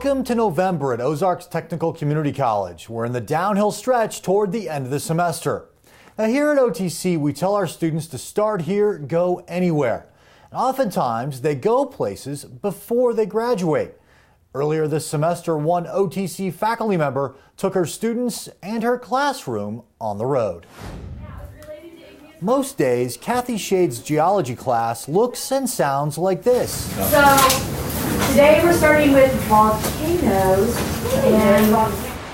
Welcome to November at Ozarks Technical Community College. We're in the downhill stretch toward the end of the semester. Now here at OTC, we tell our students to start here, go anywhere. And oftentimes, they go places before they graduate. Earlier this semester, one OTC faculty member took her students and her classroom on the road. Most days, Kathy Shade's geology class looks and sounds like this. Today we're starting with volcanoes,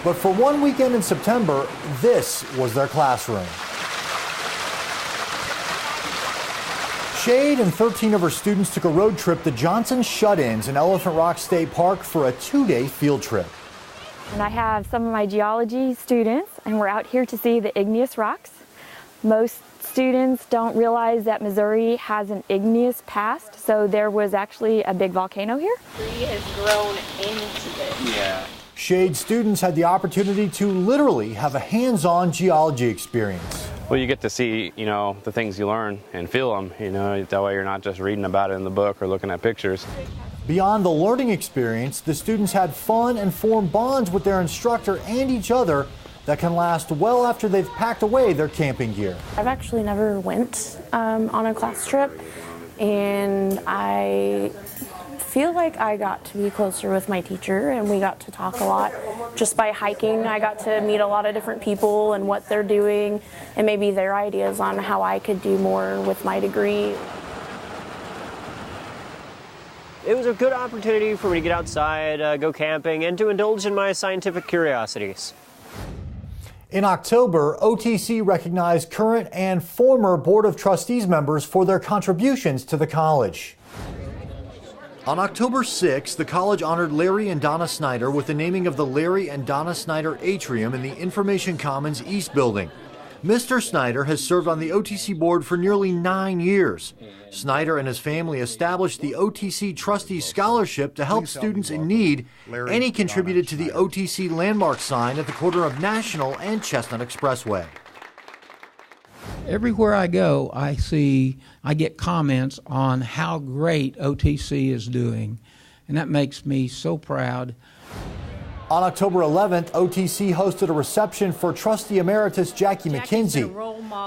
But for one weekend in September, this was their classroom. Shade and 13 of her students took a road trip to Johnson Shut-ins in Elephant Rock State Park for a 2-day field trip. And I have some of my geology students, and we're out here to see the igneous rocks. Most students don't realize that Missouri has an igneous past, so there was actually a big volcano here. The tree has grown into this. Yeah. Shade students had the opportunity to literally have a hands-on geology experience. Well, you get to see, the things you learn and feel them, that way you're not just reading about it in the book or looking at pictures. Beyond the learning experience, the students had fun and formed bonds with their instructor and each other that can last well after they've packed away their camping gear. I've actually never went on a class trip, and I feel like I got to be closer with my teacher, and we got to talk a lot. Just by hiking, I got to meet a lot of different people and what they're doing, and maybe their ideas on how I could do more with my degree. It was a good opportunity for me to get outside, go camping, and to indulge in my scientific curiosities. In October, OTC recognized current and former Board of Trustees members for their contributions to the college. On October 6, the college honored Larry and Donna Snyder with the naming of the Larry and Donna Snyder Atrium in the Information Commons East Building. Mr. Snyder has served on the OTC board for nearly 9 years. Snyder and his family established the OTC Trustee Scholarship to help students in need, and he contributed to the OTC landmark sign at the corner of National and Chestnut Expressway. Everywhere I go, I get comments on how great OTC is doing, and that makes me so proud. On October 11th, OTC hosted a reception for Trustee Emeritus Jackie McKinsey.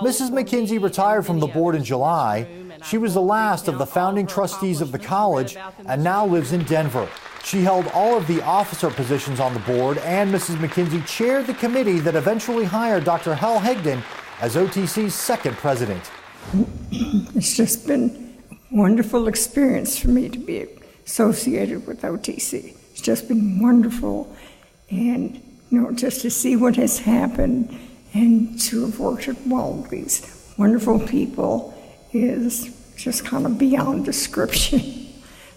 Mrs. McKinsey retired from the board in July. She was the last of the founding trustees of the college and now lives in Denver. She held all of the officer positions on the board, and Mrs. McKinsey chaired the committee that eventually hired Dr. Hal Hegden as OTC's second president. It's just been a wonderful experience for me to be associated with OTC. It's just been wonderful. And, just to see what has happened and to have worked with all these wonderful people is just kind of beyond description.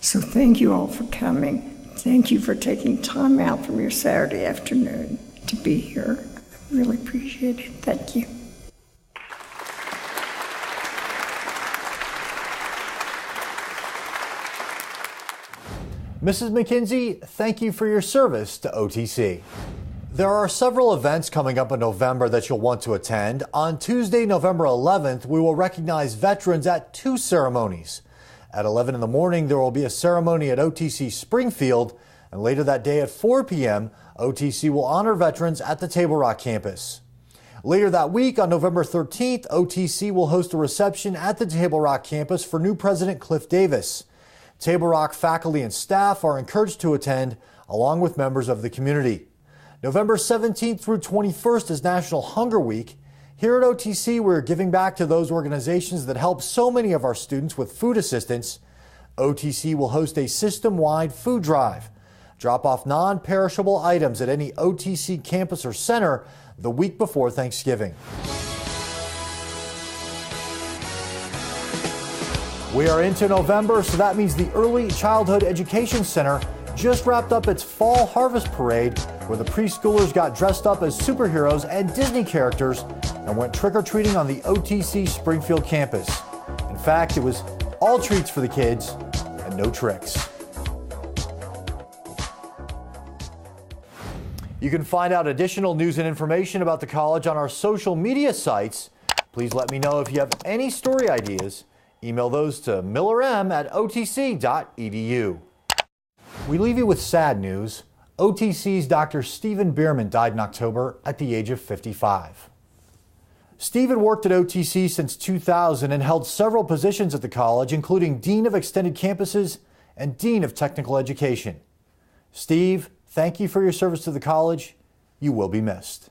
So thank you all for coming. Thank you for taking time out from your Saturday afternoon to be here. I really appreciate it. Thank you. Mrs. McKinsey, thank you for your service to OTC. There are several events coming up in November that you'll want to attend. On Tuesday, November 11th, we will recognize veterans at 2 ceremonies. At 11 in the morning, there will be a ceremony at OTC Springfield, and later that day at 4 p.m., OTC will honor veterans at the Table Rock campus. Later that week, on November 13th, OTC will host a reception at the Table Rock campus for new President Cliff Davis. Table Rock faculty and staff are encouraged to attend, along with members of the community. November 17th through 21st is National Hunger Week. Here at OTC, we're giving back to those organizations that help so many of our students with food assistance. OTC will host a system-wide food drive. Drop off non-perishable items at any OTC campus or center the week before Thanksgiving. We are into November, so that means the Early Childhood Education Center just wrapped up its Fall Harvest Parade, where the preschoolers got dressed up as superheroes and Disney characters and went trick-or-treating on the OTC Springfield campus. In fact, it was all treats for the kids and no tricks. You can find out additional news and information about the college on our social media sites. Please let me know if you have any story ideas. Email those to millerm@otc.edu. We leave you with sad news. OTC's Dr. Stephen Biermann died in October at the age of 55. Stephen worked at OTC since 2000 and held several positions at the college, including Dean of Extended Campuses and Dean of Technical Education. Steve, thank you for your service to the college. You will be missed.